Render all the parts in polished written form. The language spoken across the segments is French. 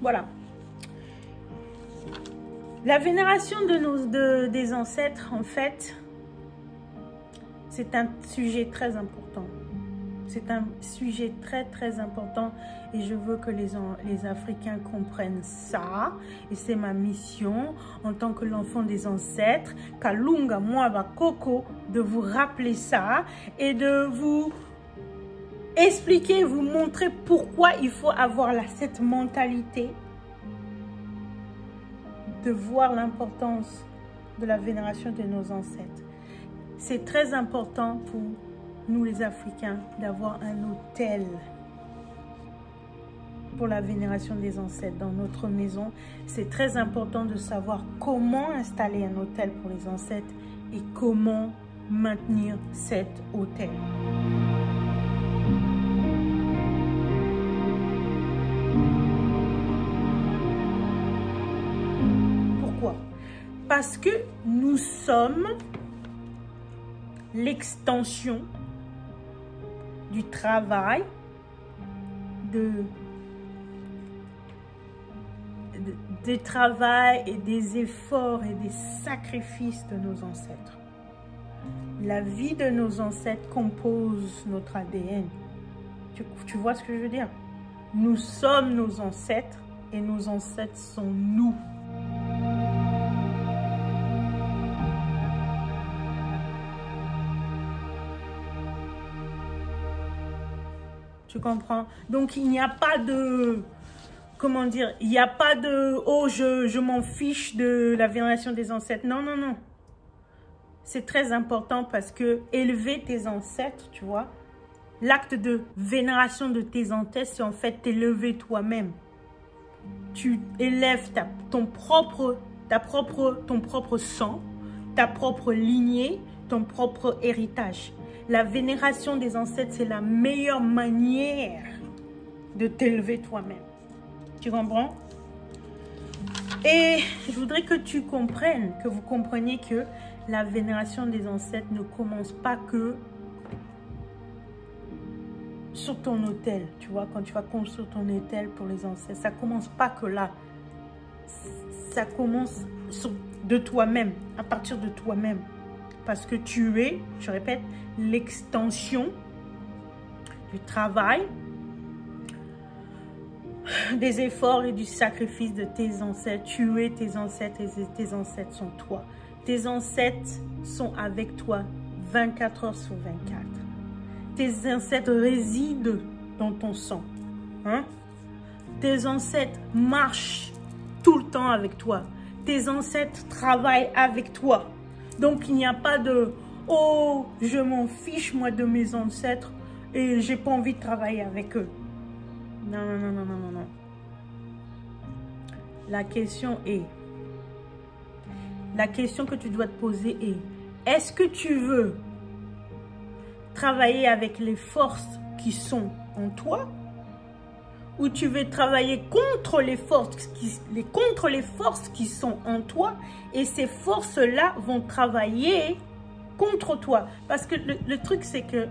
voilà. La vénération des ancêtres, en fait, c'est un sujet très important. C'est un sujet très, très important et je veux que les Africains comprennent ça. Et c'est ma mission en tant que l'enfant des ancêtres, Kalunga Mwaba Koko, de vous rappeler ça et de vous expliquer, vous montrer pourquoi il faut avoir cette mentalité de voir l'importance de la vénération de nos ancêtres. C'est très important pour nous les Africains d'avoir un autel pour la vénération des ancêtres dans notre maison. C'est très important de savoir comment installer un autel pour les ancêtres et comment maintenir cet autel. Pourquoi? Parce que nous sommes l'extension du travail, des travail et des efforts et des sacrifices de nos ancêtres. La vie de nos ancêtres compose notre ADN. Tu vois ce que je veux dire? Nous sommes nos ancêtres et nos ancêtres sont nous. Tu comprends? Donc, il n'y a pas de... Comment dire? Il n'y a pas de... Oh, je m'en fiche de la vénération des ancêtres. Non, non, non. C'est très important parce que élever tes ancêtres, tu vois, l'acte de vénération de tes ancêtres, c'est en fait t'élever toi-même. Tu élèves ton propre sang, ta propre lignée, ton propre héritage. La vénération des ancêtres, c'est la meilleure manière de t'élever toi-même. Tu comprends? Et je voudrais que tu comprennes, que vous compreniez que la vénération des ancêtres ne commence pas que sur ton autel. Tu vois, quand tu vas construire ton autel pour les ancêtres, ça commence pas que là. Ça commence de toi-même, à partir de toi-même. Parce que tu es, je répète, l'extension du travail, des efforts et du sacrifice de tes ancêtres. Tu es tes ancêtres et tes ancêtres sont toi. Tes ancêtres sont avec toi 24 heures sur 24. Tes ancêtres résident dans ton sang. Hein? Tes ancêtres marchent tout le temps avec toi. Tes ancêtres travaillent avec toi. Donc, il n'y a pas de « Oh, je m'en fiche, moi, de mes ancêtres et j'ai pas envie de travailler avec eux. » Non, non, non, non, non, non, non. La question que tu dois te poser est, est-ce que tu veux travailler avec les forces qui sont en toi ou tu veux travailler contre les forces qui sont en toi et ces forces-là vont travailler contre toi. Parce que le truc, c'est que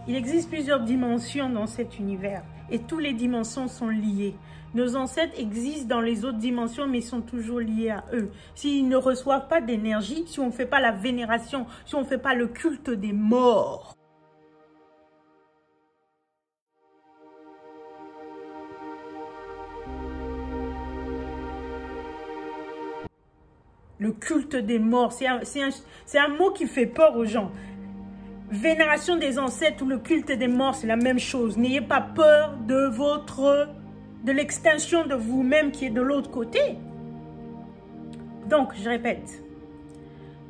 il existe plusieurs dimensions dans cet univers et toutes les dimensions sont liées. Nos ancêtres existent dans les autres dimensions, mais ils sont toujours liés à eux. S'ils ne reçoivent pas d'énergie, si on ne fait pas la vénération, si on ne fait pas le culte des morts, le culte des morts, c'est un mot qui fait peur aux gens. Vénération des ancêtres ou le culte des morts, c'est la même chose. N'ayez pas peur de l'extinction de vous-même qui est de l'autre côté. Donc, je répète.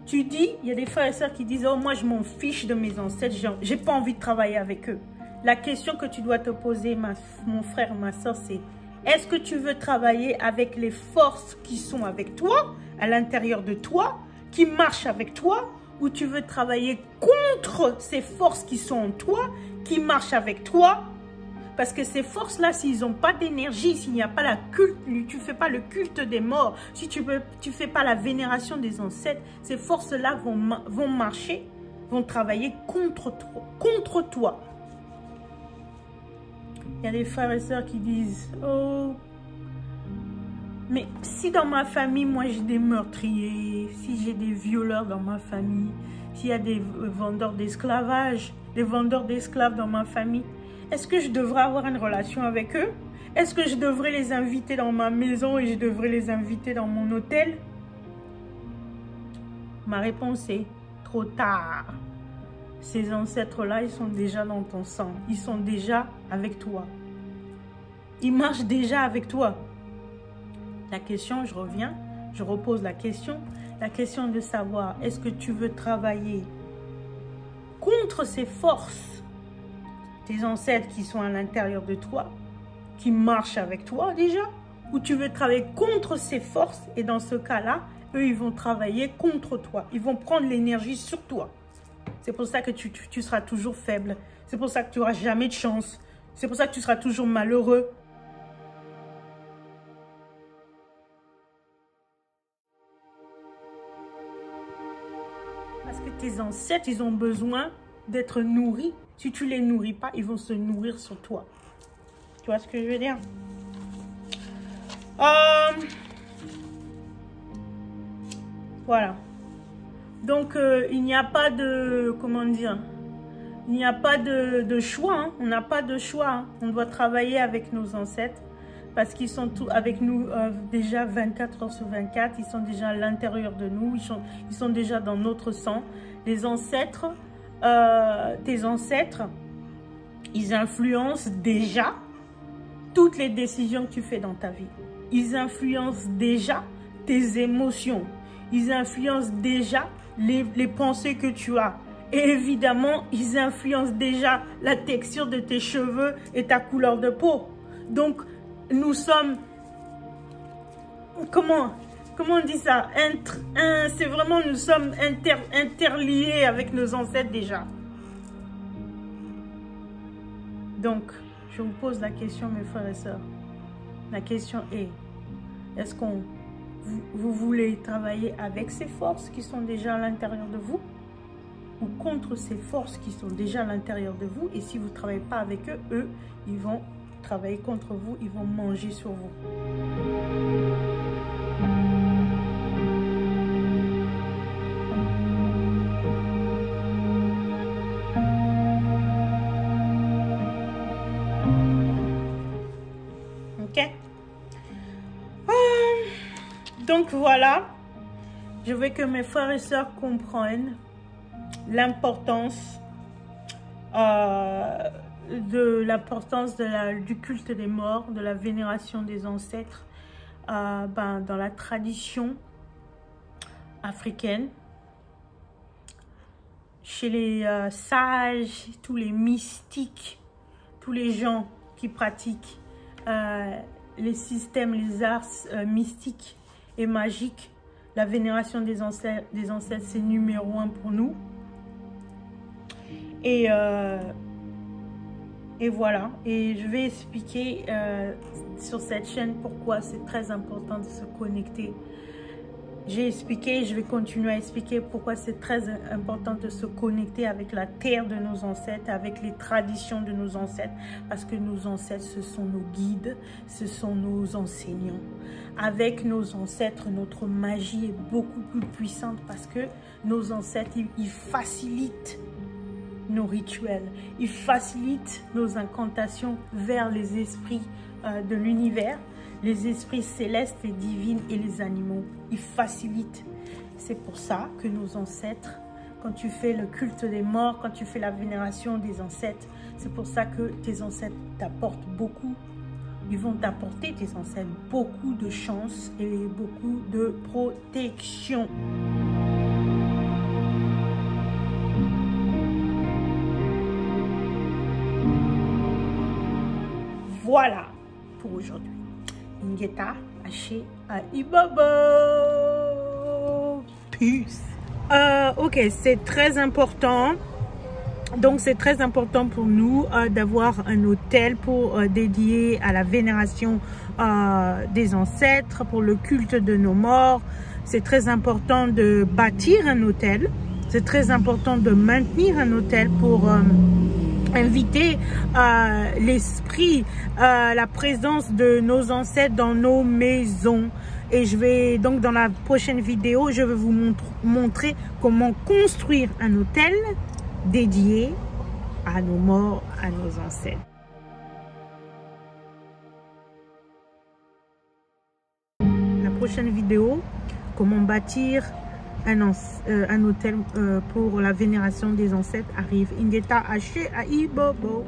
Tu dis, il y a des frères et sœurs qui disent « Oh, moi, je m'en fiche de mes ancêtres, j'ai pas envie de travailler avec eux. » La question que tu dois te poser, mon frère, ma soeur, c'est est-ce que tu veux travailler avec les forces qui sont avec toi, à l'intérieur de toi, qui marchent avec toi, ou tu veux travailler contre ces forces qui sont en toi, qui marchent avec toi? Parce que ces forces-là, s'ils n'ont pas d'énergie, s'il n'y a pas tu ne fais pas le culte des morts, si tu ne fais pas la vénération des ancêtres, ces forces-là vont marcher, vont travailler contre toi. Il y a des frères et sœurs qui disent « Oh, Mais si dans ma famille, moi j'ai des meurtriers, si j'ai des violeurs dans ma famille, s'il y a des vendeurs d'esclavage, des vendeurs d'esclaves dans ma famille, est-ce que je devrais avoir une relation avec eux? Est-ce que je devrais les inviter dans ma maison et je devrais les inviter dans mon hôtel? Ma réponse est trop tard. Ces ancêtres-là, ils sont déjà dans ton sang. Ils sont déjà avec toi. Ils marchent déjà avec toi. La question, je reviens, je repose la question de savoir, est-ce que tu veux travailler contre ces forces, tes ancêtres qui sont à l'intérieur de toi, qui marchent avec toi déjà, ou tu veux travailler contre ces forces et dans ce cas-là, eux, ils vont travailler contre toi. Ils vont prendre l'énergie sur toi. C'est pour ça que tu seras toujours faible. C'est pour ça que tu n'auras jamais de chance. C'est pour ça que tu seras toujours malheureux. Parce que tes ancêtres, ils ont besoin d'être nourris. Si tu ne les nourris pas, ils vont se nourrir sur toi. Tu vois ce que je veux dire? Voilà. Donc, il n'y a pas de... Comment dire? Il n'y a pas de choix. Hein. On n'a pas de choix. Hein. On doit travailler avec nos ancêtres. Parce qu'ils sont tous avec nous déjà 24 heures sur 24. Ils sont déjà à l'intérieur de nous. Ils sont déjà dans notre sang. Les ancêtres, tes ancêtres, ils influencent déjà toutes les décisions que tu fais dans ta vie. Ils influencent déjà tes émotions. Ils influencent déjà les pensées que tu as. Et évidemment, ils influencent déjà la texture de tes cheveux et ta couleur de peau. Donc, nous sommes... Comment on dit ça? C'est vraiment, nous sommes interliés avec nos ancêtres déjà. Donc, je vous pose la question, mes frères et sœurs. La question est, est-ce que vous voulez travailler avec ces forces qui sont déjà à l'intérieur de vous ou contre ces forces qui sont déjà à l'intérieur de vous? Et si vous ne travaillez pas avec eux, eux, ils vont travailler contre vous, ils vont manger sur vous. Ok? Donc voilà, je veux que mes frères et sœurs comprennent l'importance du culte des morts, de la vénération des ancêtres dans la tradition africaine, chez les sages, tous les mystiques, tous les gens qui pratiquent les systèmes, les arts mystiques et magiques. La vénération des ancêtres, c'est numéro 1 pour nous. Et voilà, et je vais expliquer sur cette chaîne pourquoi c'est très important de se connecter. J'ai expliqué, je vais continuer à expliquer pourquoi c'est très important de se connecter avec la terre de nos ancêtres, avec les traditions de nos ancêtres, parce que nos ancêtres, ce sont nos guides, ce sont nos enseignants. Avec nos ancêtres, notre magie est beaucoup plus puissante parce que nos ancêtres, ils facilitent nos rituels, ils facilitent nos incantations vers les esprits de l'univers, les esprits célestes et divines et les animaux. Ils facilitent. C'est pour ça que nos ancêtres, quand tu fais le culte des morts, quand tu fais la vénération des ancêtres, c'est pour ça que tes ancêtres t'apportent beaucoup. Ils vont t'apporter, tes ancêtres, beaucoup de chance et beaucoup de protection. Voilà pour aujourd'hui. Ngeta, Haché, Ibaba. Peace. Ok, c'est très important. Donc, c'est très important pour nous d'avoir un hôtel pour dédié à la vénération des ancêtres, pour le culte de nos morts. C'est très important de bâtir un hôtel. C'est très important de maintenir un hôtel pour inviter l'esprit, la présence de nos ancêtres dans nos maisons. Et je vais donc dans la prochaine vidéo, je vais vous montrer comment construire un hôtel dédié à nos morts, à nos ancêtres. La prochaine vidéo, comment bâtir un hôtel pour la vénération des ancêtres arrive. Ingeta Haché à Ibobo.